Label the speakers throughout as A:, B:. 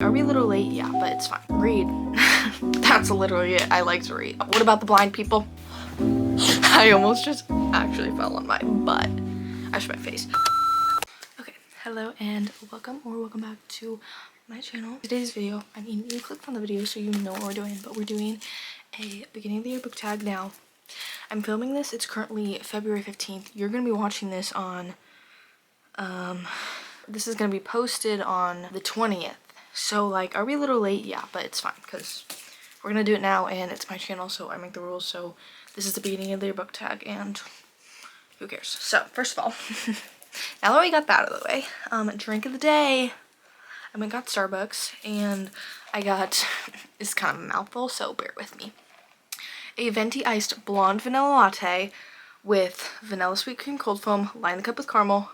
A: Are we a little late? Yeah, but it's fine. Read. That's literally it. I like to read. What about the blind people? I almost just actually fell on my butt. I should my face. Okay, hello and welcome back to my channel. Today's video, I mean, you clicked on the video so you know what we're doing, but we're doing a beginning of the year book tag now. I'm filming this. It's currently February 15th. You're going to be watching this on, this is going to be posted on the 20th. So, like, are we a little late? Yeah, but it's fine, because we're going to do it now, and it's my channel, so I make the rules, so this is the beginning of the year book tag, and who cares? So, first of all, now that we got that out of the way, drink of the day. I went and got Starbucks, and I got, it's kind of a mouthful, so bear with me. A venti iced blonde vanilla latte with vanilla sweet cream cold foam, line the cup with caramel,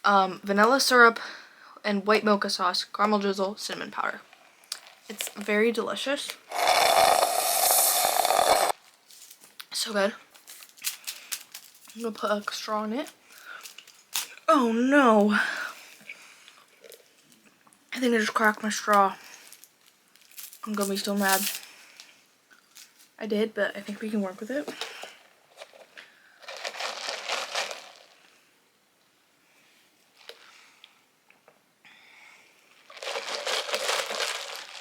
A: vanilla syrup, and white mocha sauce, caramel drizzle, cinnamon powder. It's very delicious. So good. I'm gonna put a straw in it. Oh no. I think I just cracked my straw. I'm gonna be so mad. I did, but I think we can work with it.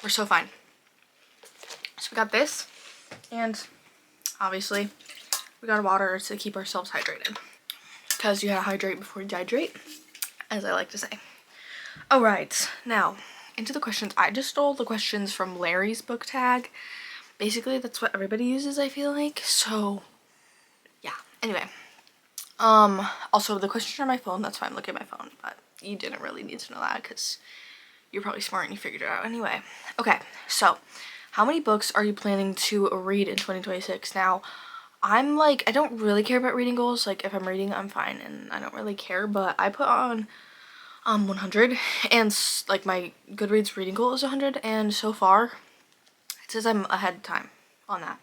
A: We're so fine. So we got this, and obviously we got water to keep ourselves hydrated. Because you gotta hydrate before you dehydrate, as I like to say. Alright, now, into the questions. I just stole the questions from Larry's book tag. Basically, that's what everybody uses, I feel like. So, yeah. Anyway. Also, the questions are on my phone. That's why I'm looking at my phone. But you didn't really need to know that because you're probably smart and you figured it out anyway. Okay, so, how many books are you planning to read in 2026? Now, I'm like, I don't really care about reading goals. Like, if I'm reading, I'm fine, and I don't really care. But I put on 100, and like my Goodreads reading goal is 100, and so far it says I'm ahead of time on that.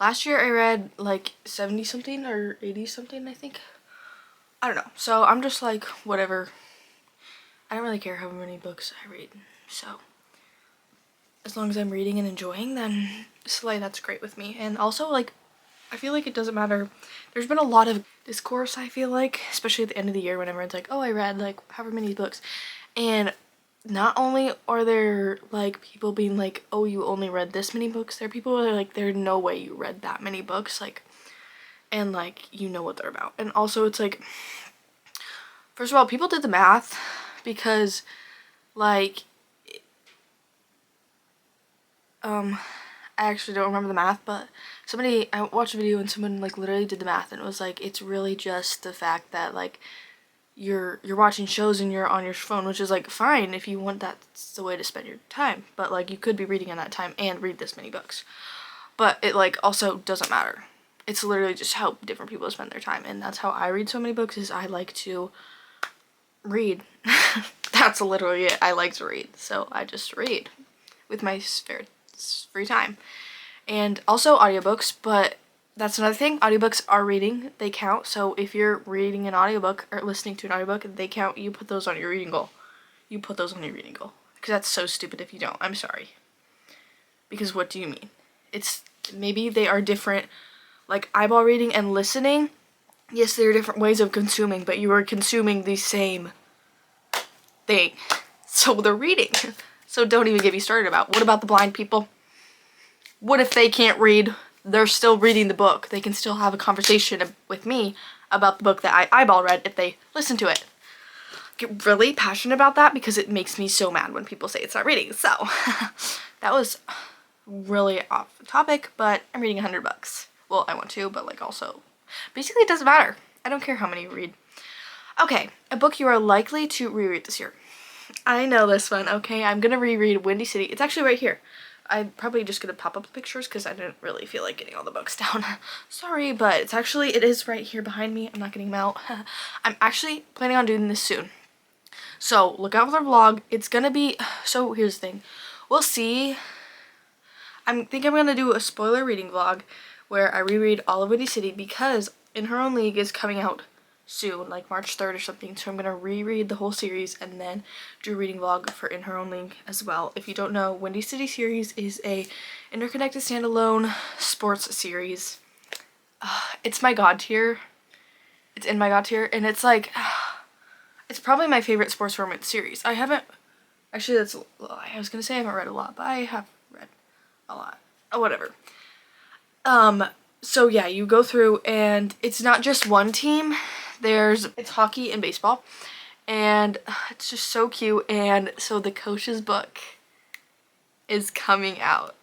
A: Last year I read like 70 something or 80 something, I think. I don't know. So I'm just like, whatever. I don't really care how many books I read. So as long as I'm reading and enjoying, then that's great with me. And also, like, I feel like it doesn't matter. There's been a lot of discourse, I feel like, especially at the end of the year when everyone's like, oh, I read like however many books. And not only are there like people being like, oh, you only read this many books, there are people that are like, there's no way you read that many books, like, and like, you know what they're about. And also it's like, first of all, people did the math because like, I actually don't remember the math, but I watched a video and someone like literally did the math, and it was like, it's really just the fact that like you're watching shows and you're on your phone, which is like fine if you want, that's the way to spend your time, but like you could be reading in that time and read this many books. But it like also doesn't matter. It's literally just how different people spend their time, and that's how I read so many books, is I like to read. That's literally it. I like to read, so I just read with my free time. And also audiobooks, but that's another thing. Audiobooks are reading. They count. So if you're reading an audiobook or listening to an audiobook, they count. You put those on your reading goal. You put those on your reading goal. Because that's so stupid if you don't. I'm sorry. Because what do you mean? It's, maybe they are different, like eyeball reading and listening. Yes, there are different ways of consuming, but you are consuming the same thing. So they're reading. So don't even get me started about, what about the blind people? What if they can't read? They're still reading the book. They can still have a conversation with me about the book that I eyeball read if they listen to it. I get really passionate about that because it makes me so mad when people say it's not reading. So that was really off topic, but I'm reading 100 books. Well, I want to, but like also, basically it doesn't matter. I don't care how many you read. Okay, a book you are likely to reread this year. I know this one, okay? I'm gonna reread Windy City. It's actually right here. I'm probably just gonna pop up the pictures because I didn't really feel like getting all the books down. Sorry, but it is right here behind me. I'm not getting them out. I'm actually planning on doing this soon. So look out for the vlog. It's gonna be, so here's the thing. We'll see. I think I'm gonna do a spoiler reading vlog where I reread all of Windy City because In Her Own League is coming out soon, like March 3rd or something. So I'm gonna reread the whole series and then do a reading vlog for In Her Own League as well. If you don't know, Windy City series is a interconnected standalone sports series. It's my god tier. It's in my god tier, and it's like it's probably my favorite sports romance series. I haven't actually that's I was gonna say I haven't read a lot, but I have read a lot. Oh, whatever. So yeah, you go through and it's not just one team. It's hockey and baseball, and it's just so cute. And so the coach's book is coming out.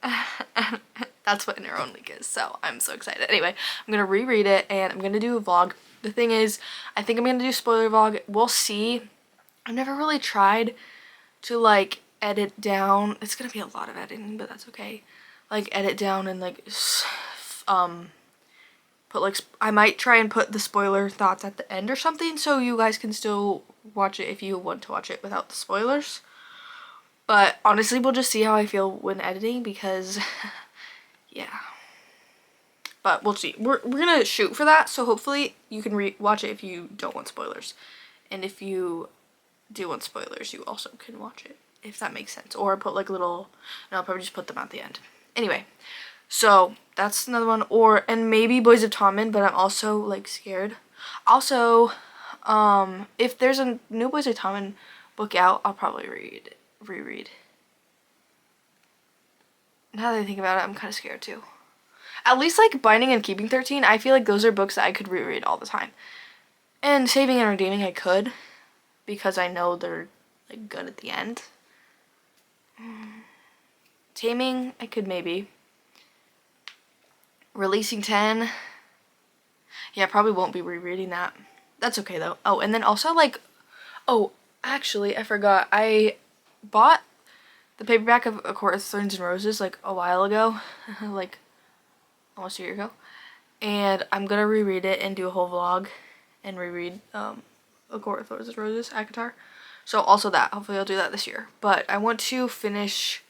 A: That's what In Her Own League is, so I'm so excited. Anyway, I'm gonna reread it and I'm gonna do a vlog. The thing is, I think I'm gonna do spoiler vlog. We'll see. I've never really tried to like edit down. It's gonna be a lot of editing, but that's okay. Like edit down and like put like I might try and put the spoiler thoughts at the end or something, so you guys can still watch it if you want to watch it without the spoilers. But honestly, we'll just see how I feel when editing, because yeah. But we'll see. We're gonna shoot for that, so hopefully you can watch it if you don't want spoilers. And if you do want spoilers, you also can watch it, if that makes sense. Or put like little, no, I'll probably just put them at the end. Anyway, so that's another one. And maybe Boys of Tommen, but I'm also like scared. Also, if there's a new Boys of Tommen book out, I'll probably reread. Now that I think about it, I'm kind of scared too. At least like Binding and Keeping 13, I feel like those are books that I could reread all the time. And Saving and Redeeming, I could, because I know they're like good at the end. Taming, I could maybe. Releasing 10, yeah, I probably won't be rereading that. That's okay though. Oh, and then also like, oh, actually, I forgot. I bought the paperback of A Court of Thorns and Roses like a while ago, like almost a year ago, and I'm gonna reread it and do a whole vlog and reread A Court of Thorns and Roses, ACOTAR. So also that, hopefully I'll do that this year. But I want to finish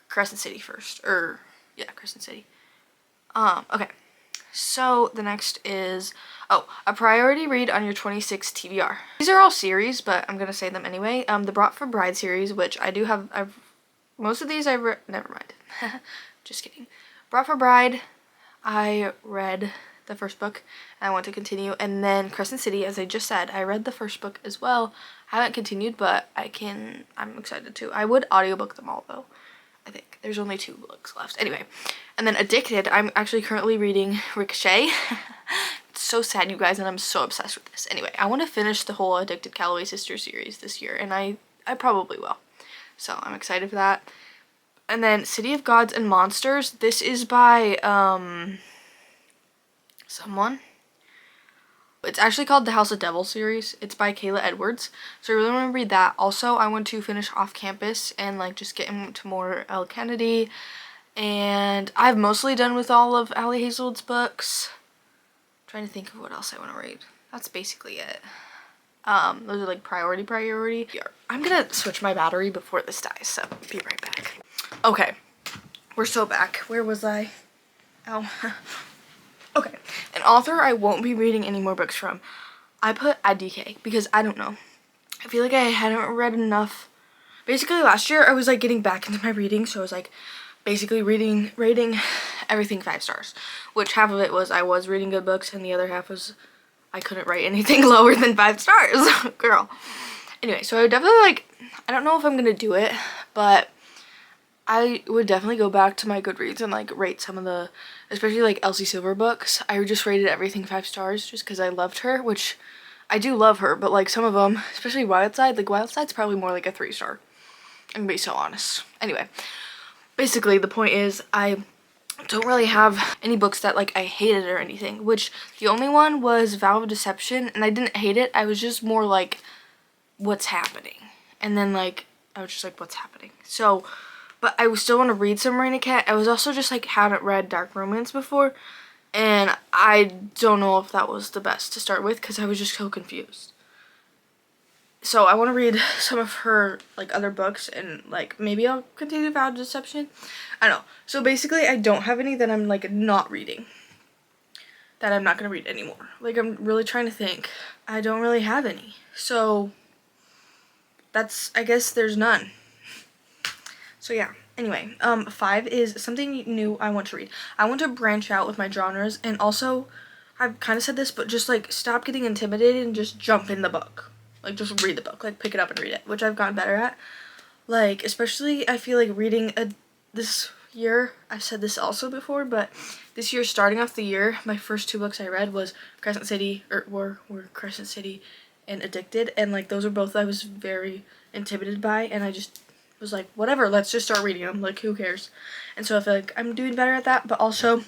A: Crescent City first, or yeah, Crescent City. Okay, so the next is, a priority read on your 26 TBR. These are all series, but I'm gonna say them anyway. The Brought for Bride series, which I do have, most of these I've read, never mind. Just kidding. Brought for Bride, I read the first book, and I want to continue. And then Crescent City, as I just said, I read the first book as well. I haven't continued, but I'm excited to. I would audiobook them all though. I think there's only 2 books left. Anyway, and then Addicted, I'm actually currently reading Ricochet. It's so sad, you guys, and I'm so obsessed with this. Anyway, I want to finish the whole Addicted Calloway Sisters series this year, and I probably will. So I'm excited for that. And then City of Gods and Monsters. This is by someone. It's actually called the House of Devil series. It's by Kayla Edwards. So I really want to read that. Also, I want to finish Off Campus and like just get into more Elle Kennedy. And I've mostly done with all of Ali Hazelwood's books. I'm trying to think of what else I want to read. That's basically it. Those are like priority. I'm gonna switch my battery before this dies, so be right back. Okay, we're still back. Where was I? Oh. Okay, an author I won't be reading any more books from. I put IDK because I don't know. I feel like I hadn't read enough. Basically last year I was like getting back into my reading, so I was like basically rating everything 5 stars. Which half of it was I was reading good books and the other half was I couldn't write anything lower than 5 stars. Girl. Anyway, so I would definitely like, I don't know if I'm gonna do it, but I would definitely go back to my Goodreads and like rate some of the, especially like Elsie Silver books. I just rated everything 5 stars just because I loved her, which I do love her, but like some of them, especially Wildside, like Wildside's probably more like a 3 star. I'm gonna be so honest. Anyway, basically the point is I don't really have any books that like I hated or anything, which the only one was Vow of Deception, and I didn't hate it. I was just more like, what's happening? And then like, I was just like, what's happening? So, but I still want to read some Marina Cat. I was also just like, hadn't read Dark Romance before, and I don't know if that was the best to start with because I was just so confused. So I want to read some of her like other books, and like maybe I'll continue Vow of Deception. I don't know. So basically I don't have any that I'm like not reading. that I'm not gonna read anymore. Like, I'm really trying to think. I don't really have any. So that's, I guess there's none. So yeah. Anyway, 5 is something new I want to read. I want to branch out with my genres, and also, I've kind of said this, but just like stop getting intimidated and just jump in the book. Like, just read the book. Like, pick it up and read it, which I've gotten better at. Like, especially I feel like reading this year, I've said this also before, but this year, starting off the year, my first 2 books I read was Crescent City, or were Crescent City and Addicted, and like those are both I was very intimidated by, and I just was like, whatever, let's just start reading them, like, who cares? And so I feel like I'm doing better at that, but also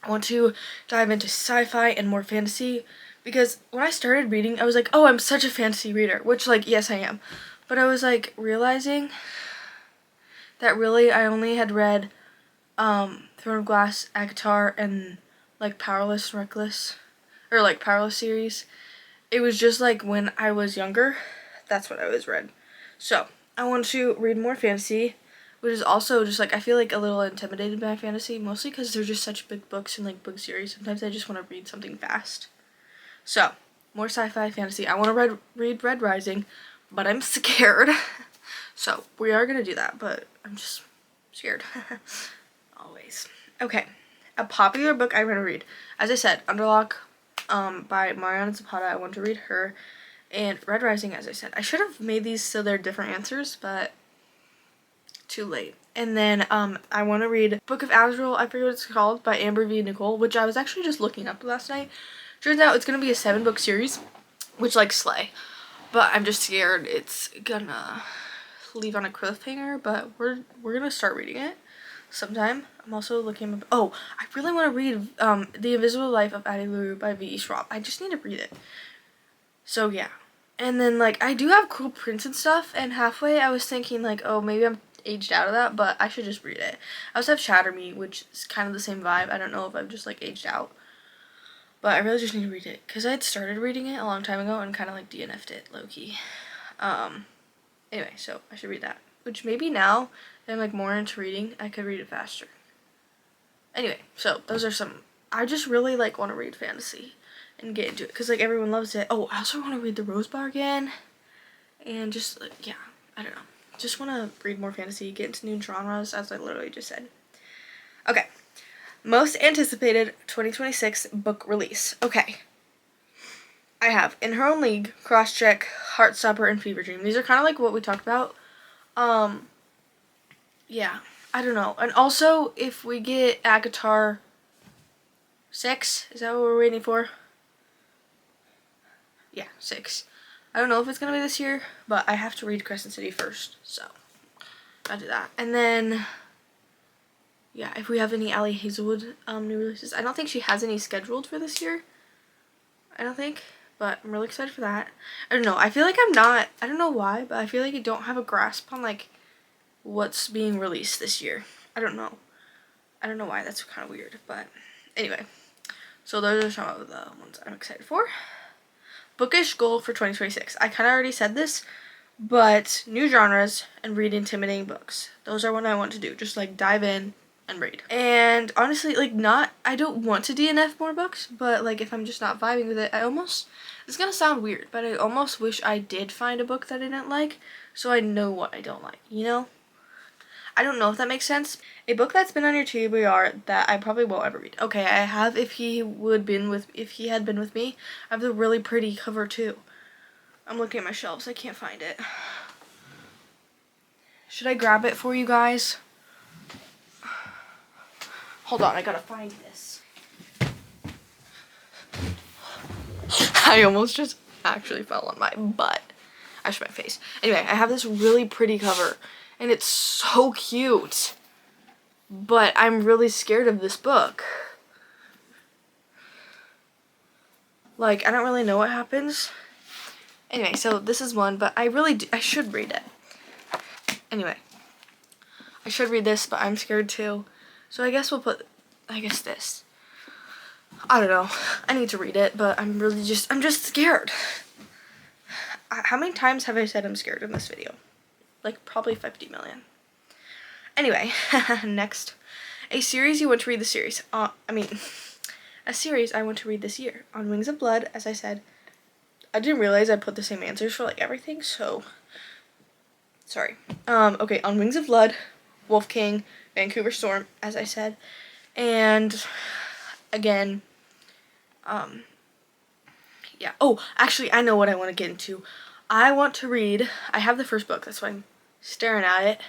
A: I want to dive into sci-fi and more fantasy, because when I started reading, I was like, oh, I'm such a fantasy reader, which, like, yes, I am, but I was like realizing that really I only had read Throne of Glass, ACOTAR, and like Powerless Reckless, or like Powerless series. It was just like when I was younger, that's what I was read. So I want to read more fantasy, which is also just like I feel like a little intimidated by fantasy, mostly because they're just such big books and like book series. Sometimes I just want to read something fast. So more sci-fi, fantasy. I want to read Red Rising, but I'm scared. So we are gonna do that, but I'm just scared. Always. Okay. A popular book I want to read. As I said, Underlock by Mariana Zapata. I want to read her. And Red Rising, as I said. I should have made these so they're different answers, but too late. And then I want to read Book of Azrael, I forget what it's called, by Amber V. Nicole, which I was actually just looking up last night. Turns out it's going to be a 7-book series, which, like, slay. But I'm just scared it's gonna leave on a cliffhanger, but we're gonna start reading it sometime. I'm also looking up, oh, I really want to read The Invisible Life of Addie LaRue by V.E. Schwab. I just need to read it. So yeah. And then, like, I do have Cruel Prince and stuff, and halfway I was thinking, like, oh, maybe I'm aged out of that, but I should just read it. I also have Shatter Me, which is kind of the same vibe. I don't know if I've just, like, aged out. But I really just need to read it, because I had started reading it a long time ago and kind of, like, DNF'd it, low-key. Anyway, so I should read that. Which maybe now that I'm, like, more into reading, I could read it faster. Anyway, so those are some. I just really, like, want to read fantasy and get into it, because, like, everyone loves it. Oh, I also want to read The Rose Bar again. And just, like, yeah, I don't know. Just want to read more fantasy, get into new genres, as I literally just said. Okay. Most anticipated 2026 book release. Okay. I have In Her Own League, Crosscheck, Heartstopper, and Fever Dream. These are kind of like what we talked about. Yeah, I don't know. And also, if we get ACOTAR 6, is that what we're waiting for? Yeah, 6. I don't know if it's going to be this year, but I have to read Crescent City first, so I'll do that. And then, yeah, if we have any Ali Hazelwood new releases. I don't think she has any scheduled for this year. I don't think, but I'm really excited for that. I don't know. I feel like I don't know why, but I feel like I don't have a grasp on, like, what's being released this year. I don't know. I don't know why. That's kind of weird, but anyway. So those are some of the ones I'm excited for. Bookish goal for 2026. I kind of already said this, but new genres and read intimidating books. Those are what I want to do. Just, like, dive in and read. And honestly, like, I don't want to DNF more books, but, like, if I'm just not vibing with it, it's gonna sound weird, but I almost wish I did find a book that I didn't like, so I know what I don't like, you know? I don't know if that makes sense. A book that's been on your TBR that I probably won't ever read. Okay, I have If He Had Been With Me. I have the really pretty cover too. I'm looking at my shelves. I can't find it. Should I grab it for you guys? Hold on, I gotta find this. I almost just actually fell on my butt. I should my face. Anyway, I have this really pretty cover, and it's so cute. But I'm really scared of this book. Like, I don't really know what happens. Anyway, so this is one, but I should read it. Anyway, I should read this, but I'm scared too. So I guess we'll put, this. I don't know. I need to read it, but I'm just scared. How many times have I said I'm scared in this video? Like, probably 50 million. Anyway, next. A series you want to read the series. a series I want to read this year. On Wings of Blood, as I said. I didn't realize I put the same answers for like everything, so sorry. Okay, On Wings of Blood, Wolf King, Vancouver Storm, as I said. And again, yeah. Oh, actually, I know what I want to get into. I want to read, I have the first book, that's why I'm staring at it.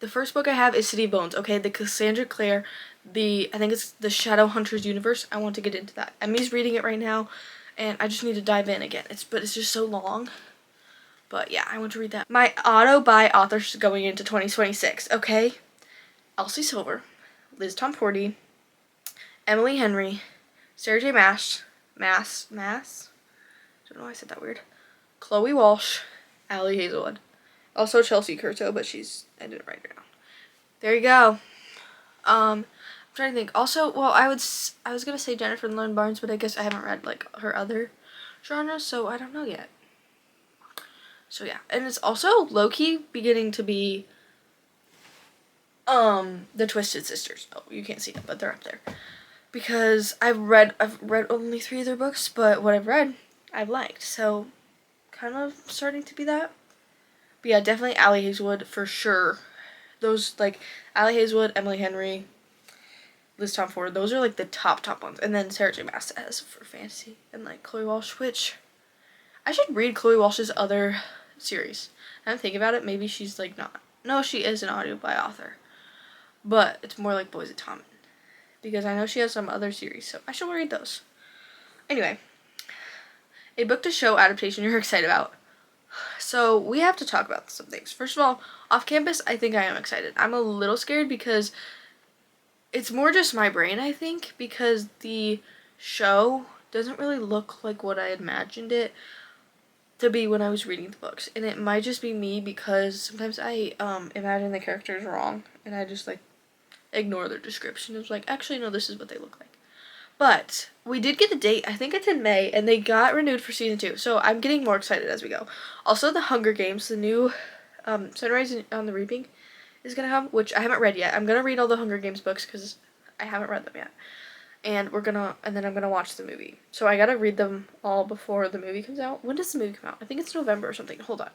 A: The first book I have is City of Bones, okay? The Cassandra Clare, I think it's the Shadowhunters universe. I want to get into that. Emmy's reading it right now, and I just need to dive in again. But it's just so long. But yeah, I want to read that. My auto-buy authors going into 2026, okay? Elsie Silver, Liz Tomforty, Emily Henry, Sarah J. Maas, don't know why I said that weird, Chloe Walsh, Allie Hazelwood. Also Chelsea Curto, but I didn't write her down. There you go. I'm trying to think. Also, well, I was gonna say Jennifer Lynn Barnes, but I guess I haven't read like her other genres, so I don't know yet. So yeah, and it's also low-key beginning to be the Twisted Sisters. Oh, you can't see them, but they're up there. Because I've read only 3 of their books, but what I've read, I've liked. So kind of starting to be that. But yeah, definitely Allie Hazelwood for sure. Those like Allie Hazelwood, Emily Henry, Liz Tomford, those are like the top ones. And then Sarah J. Maas as for fantasy, and like Chloe Walsh, which I should read Chloe Walsh's other series. Now I'm thinking about it, maybe she's like not. No, she is an audio-buy author. But it's more like Boys of Tommen. Because I know she has some other series, so I should read those. Anyway, a book to show adaptation you're excited about. So we have to talk about some things. First of all, Off Campus, I think I am excited. I'm a little scared because it's more just my brain, I think, because the show doesn't really look like what I imagined it to be when I was reading the books. And it might just be me because sometimes I imagine the characters wrong and I just like ignore their description. It's like, actually no, this is what they look like. But we did get the date, I think it's in May, and they got renewed for season 2. So I'm getting more excited as we go. Also the Hunger Games, the new Sunrise on the Reaping is gonna come, which I haven't read yet. I'm gonna read all the Hunger Games books because I haven't read them yet. And then I'm gonna watch the movie. So I gotta read them all before the movie comes out. When does the movie come out? I think it's November or something. Hold on.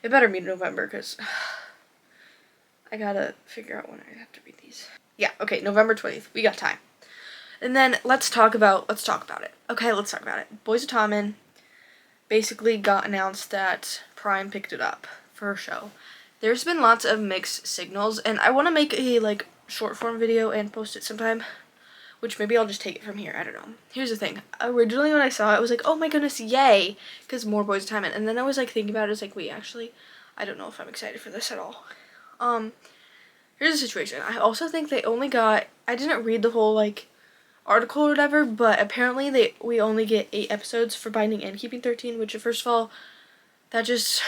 A: It better be November because I gotta figure out when I have to read these. Yeah, okay, November 20th. We got time. And then let's talk about it. Okay, let's talk about it. Boys of Tommen basically got announced that Prime picked it up for a show. There's been lots of mixed signals, and I want to make a like short form video and post it sometime, which maybe I'll just take it from here. I don't know. Here's the thing. Originally when I saw it, I was like, oh my goodness, yay, because more Boys of Tommen. And then I was like thinking about it, I was like, wait, actually, I don't know if I'm excited for this at all. Here's the situation. I also think they only got, I didn't read the whole like article or whatever, but apparently we only get 8 episodes for Binding and Keeping 13, which first of all, that just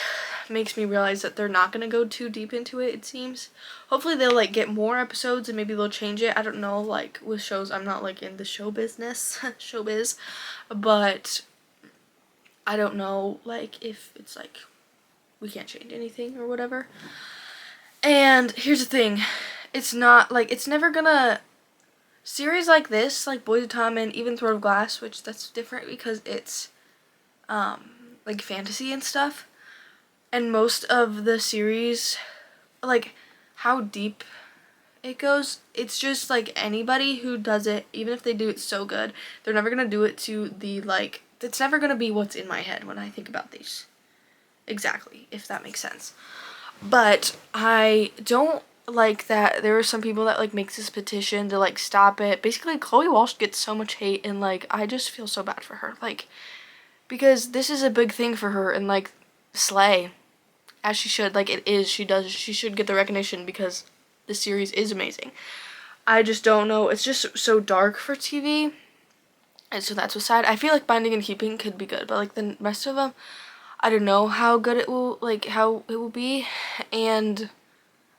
A: makes me realize that they're not gonna go too deep into it seems. Hopefully they'll like get more episodes and maybe they'll change it. I don't know, like with shows, I'm not like in the show business, showbiz, but I don't know like if it's like we can't change anything or whatever. And here's the thing, it's not like, it's never gonna, series like this, like Boys of Tommen, even Throne of Glass, which that's different because it's like fantasy and stuff. And most of the series, like how deep it goes, it's just like anybody who does it, even if they do it so good, they're never gonna do it to the like, it's never gonna be what's in my head when I think about these. Exactly, if that makes sense. But I don't like that there are some people that like makes this petition to like stop it. Basically Chloe Walsh gets so much hate and like I just feel so bad for her, like because this is a big thing for her and like slay as she should, like it is, she should get the recognition because the series is amazing. I just don't know, it's just so dark for TV, and so that's what's sad. I feel like Binding and Keeping could be good, but like the rest of them, I don't know how good it will, like how it will be, and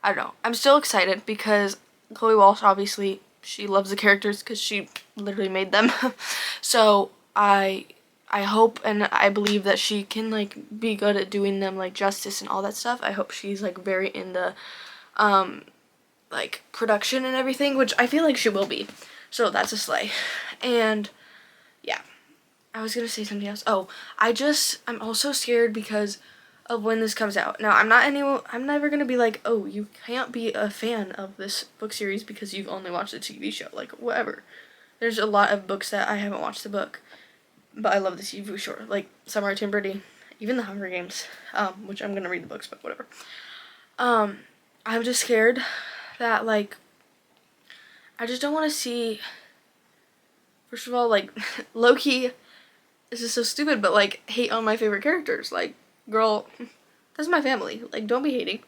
A: I don't know. I'm still excited because Chloe Walsh, obviously, she loves the characters because she literally made them. So I hope and I believe that she can like be good at doing them like justice and all that stuff. I hope she's like very in the like production and everything, which I feel like she will be. So that's a slay. And yeah, I was gonna say something else. Oh, I'm also scared because of when this comes out. Now, I'm never gonna be like, oh, you can't be a fan of this book series because you've only watched the TV show. Like, whatever. There's a lot of books that I haven't watched the book, but I love the TV show. Like Samurai Champloo, even the Hunger Games, which I'm gonna read the books, but whatever. I'm just scared that, like, I just don't want to see, first of all, like, Loki, this is so stupid, but, like, hate on my favorite characters. Like, girl, that's my family. Like, don't be hating.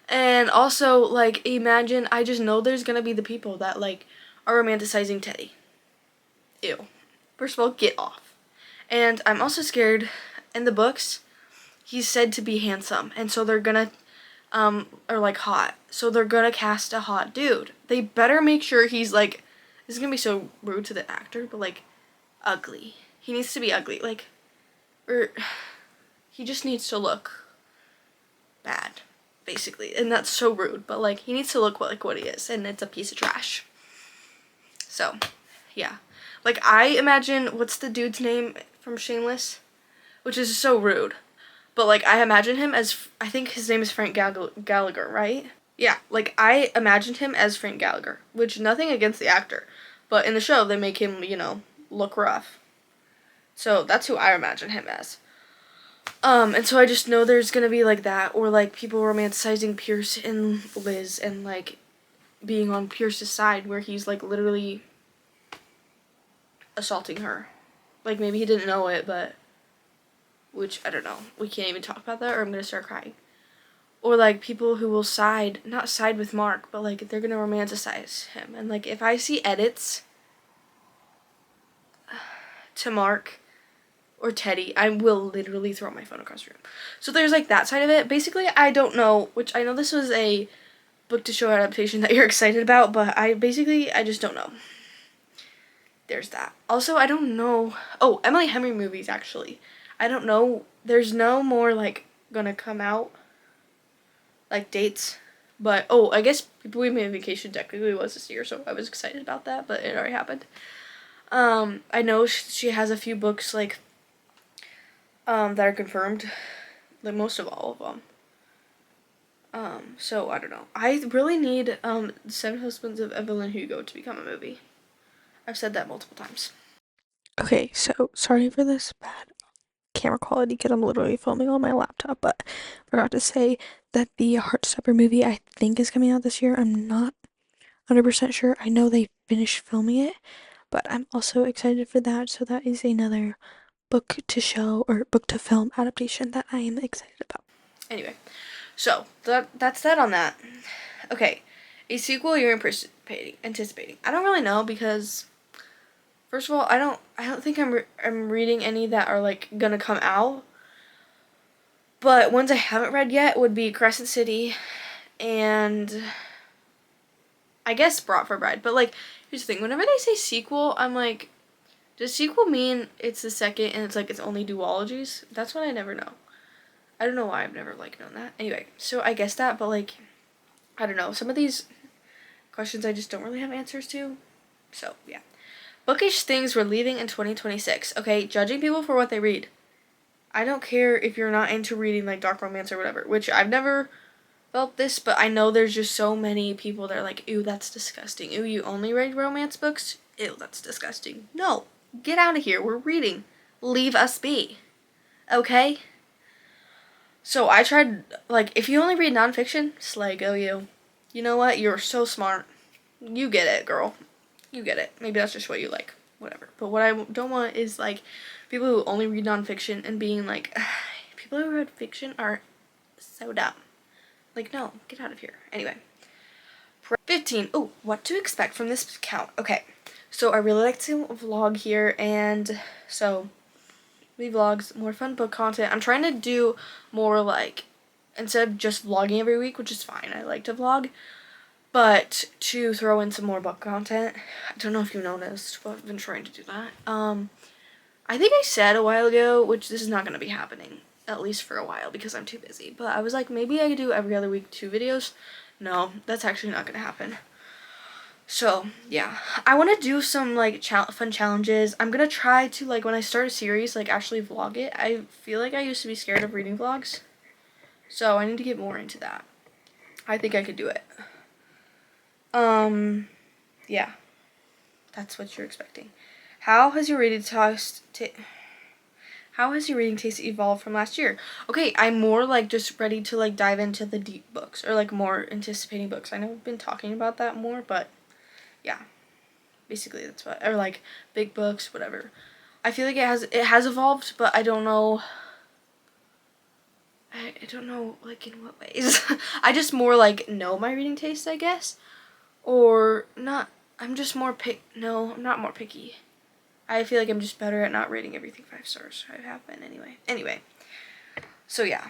A: And also, like, imagine, I just know there's gonna be the people that, like, are romanticizing Teddy. Ew. First of all, get off. And I'm also scared, in the books, he's said to be handsome, and so they're gonna, or, like, hot. So they're gonna cast a hot dude. They better make sure he's, like, this is gonna be so rude to the actor, but, like, ugly. He needs to be ugly. Like, or he just needs to look bad, basically. And that's so rude, but, like, he needs to look like what he is, and it's a piece of trash. So, yeah. Like, I imagine, what's the dude's name from Shameless? Which is so rude. But, like, I imagine him as, I think his name is Frank Gallagher, right? Yeah, like, I imagined him as Frank Gallagher, which, nothing against the actor. But in the show, they make him, look rough. So, that's who I imagine him as. And so I just know there's gonna be, like, that, or, like, people romanticizing Pierce and Liz, and, like, being on Pierce's side, where he's, like, literally assaulting her. Like, maybe he didn't know it, but, which, I don't know. We can't even talk about that, or I'm gonna start crying. Or, like, people who will not side with Mark, but, like, they're gonna romanticize him. And, like, if I see edits to Mark or Teddy, I will literally throw my phone across the room. So there's, like, that side of it. Basically, I don't know, which I know this was a book to show adaptation that you're excited about, but I just don't know. There's that. Also, I don't know. Oh, Emily Henry movies, actually. I don't know. There's no more, like, gonna come out, like, dates. But, oh, I guess People We Made Vacation technically was this year, so I was excited about that, but it already happened. I know she has a few books, like, that are confirmed. Like, most of all of them. So, I don't know. I really need, Seven Husbands of Evelyn Hugo to become a movie. I've said that multiple times. Okay, so sorry for this bad camera quality because I'm literally filming on my laptop, but I forgot to say that the Heartstopper movie I think is coming out this year. I'm not 100% sure. I know they finished filming it, but I'm also excited for that. So that is another book to show or book to film adaptation that I am excited about. Anyway, so that's that on that. Okay, a sequel you're anticipating. I don't really know because, first of all, I don't think I'm reading any that are, like, gonna come out. But ones I haven't read yet would be Crescent City and I guess Brought for Bride. But, like, here's the thing. Whenever they say sequel, I'm like, does sequel mean it's the second and it's, like, it's only duologies? That's what I never know. I don't know why I've never, like, known that. Anyway, so I guess that, but, like, I don't know. Some of these questions I just don't really have answers to. So, yeah. Bookish things we're leaving in 2026. Okay, judging people for what they read. I don't care if you're not into reading, like, dark romance or whatever, which I've never felt this, but I know there's just so many people that are like, ew, that's disgusting. Ew, you only read romance books? Ew, that's disgusting. No, get out of here. We're reading. Leave us be. Okay? So I tried, like, if you only read nonfiction, slay, go you. You know what? You're so smart. You get it, girl. You get it. Maybe that's just what you like. Whatever. But what I don't want is, like, people who only read nonfiction and being like, people who read fiction are so dumb. Like, no, get out of here. Anyway. 15. Oh, what to expect from this account. Okay. So I really like to vlog here, and so vlogs, more fun book content. I'm trying to do more, like, instead of just vlogging every week, which is fine. I like to vlog. But to throw in some more book content. I don't know if you noticed, but I've been trying to do that. I think I said a while ago, which this is not going to be happening, at least for a while, because I'm too busy. But I was like, maybe I could do every other week 2 videos. No, that's actually not going to happen. So yeah, I want to do some like fun challenges. I'm gonna try to, like, when I start a series, like actually vlog it. I feel like I used to be scared of reading vlogs, so I need to get more into that. I think I could do it. Yeah, that's what you're expecting. How has your reading taste? How has your reading taste evolved from last year? Okay, I'm more like just ready to like dive into the deep books, or like more anticipating books. I know I've been talking about that more, but yeah, basically that's what, or like big books, whatever. I feel like it has evolved, but I don't know. I don't know like in what ways. I just more like know my reading taste, I guess, or not. I'm just more No, I'm not more picky. I feel like I'm just better at not rating everything 5 stars. I have been anyway. Anyway, so yeah,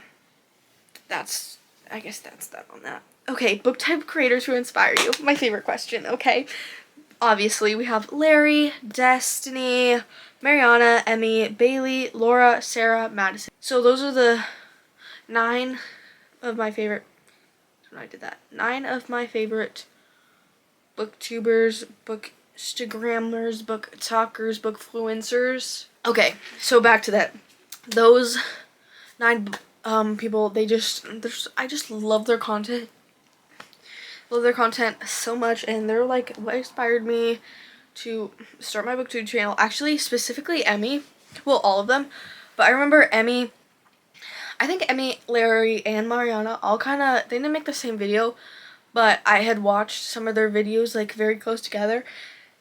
A: I guess that's that on that. Okay, book type creators who inspire you. My favorite question, okay? Obviously, we have Larry, Destiny, Mariana, Emmy, Bailey, Laura, Sarah, Madison. So those are the 9 of my favorite, when I did that, 9 of my favorite booktubers, book Instagrammers, book talkers, book influencers. Okay, so back to that. Those 9 people, I just love their content. Love their content so much, and they're like what inspired me to start my booktube channel. Actually, specifically Emmy. Well, all of them. But I remember Emmy, I think Emmy, Larry, and Mariana all they didn't make the same video, but I had watched some of their videos like very close together,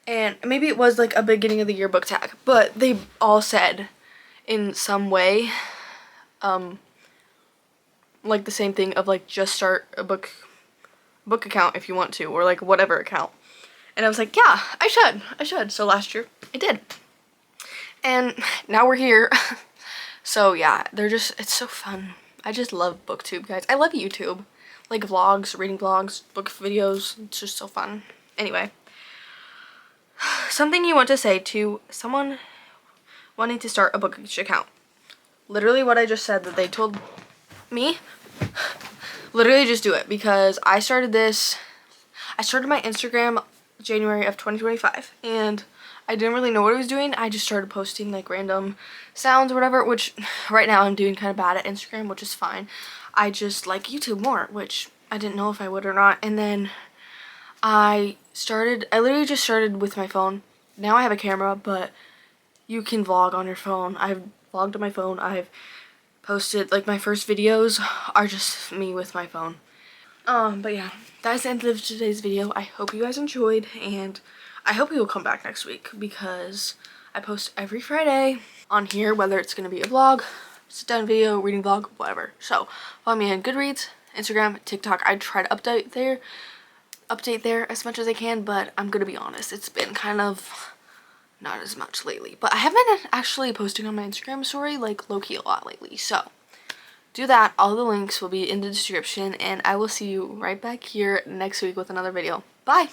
A: and maybe it was like a beginning of the year book tag, but they all said in some way like the same thing of like just start a book account if you want to, or like whatever account. And I was like, yeah, I should. So last year I did, and now we're here. So yeah, it's so fun. I just love booktube, guys. I love YouTube, like vlogs, reading vlogs, book videos. It's just so fun. Anyway, something you want to say to someone wanting to start a bookish account. Literally what I just said that they told me. Literally just do it, because I started my Instagram January of 2025, and I didn't really know what I was doing. I just started posting like random sounds or whatever, which right now I'm doing kind of bad at Instagram, which is fine. I just like YouTube more, which I didn't know if I would or not. And then I literally just started with my phone. Now I have a camera, but you can vlog on your phone. I've vlogged on my phone. I've posted, like, my first videos are just me with my phone. But yeah, that's the end of today's video. I hope you guys enjoyed, and I hope you will come back next week, because I post every Friday on here, whether it's going to be a vlog, sit down video, reading vlog, whatever. So follow me on Goodreads, Instagram, TikTok. I try to update there as much as I can, but I'm gonna be honest, it's been kind of not as much lately. But I have been actually posting on my Instagram story like low-key a lot lately, so do that. All the links will be in the description, and I will see you right back here next week with another video. Bye!